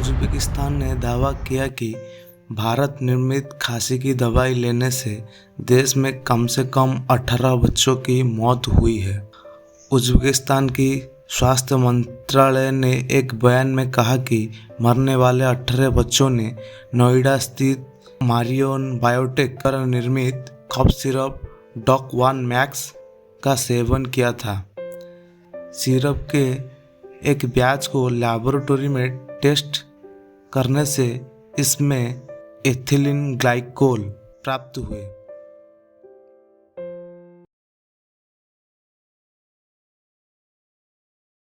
Uzbekistan ने दावा किया कि भारत निर्मित खांसी की दवाई लेने से देश में कम से कम 18 बच्चों की मौत हुई है। उज़्बेकिस्तान की स्वास्थ्य मंत्रालय ने एक बयान में कहा कि मरने वाले 18 बच्चों ने नोएडा स्थित मारियन बायोटेक द्वारा निर्मित कफ सिरप डॉक-1 मैक्स का सेवन किया था। सिरप के एक बैच को लैबोरेटरी में टेस्ट करने से इसमें एथिलीन ग्लाइकोल प्राप्त हुए।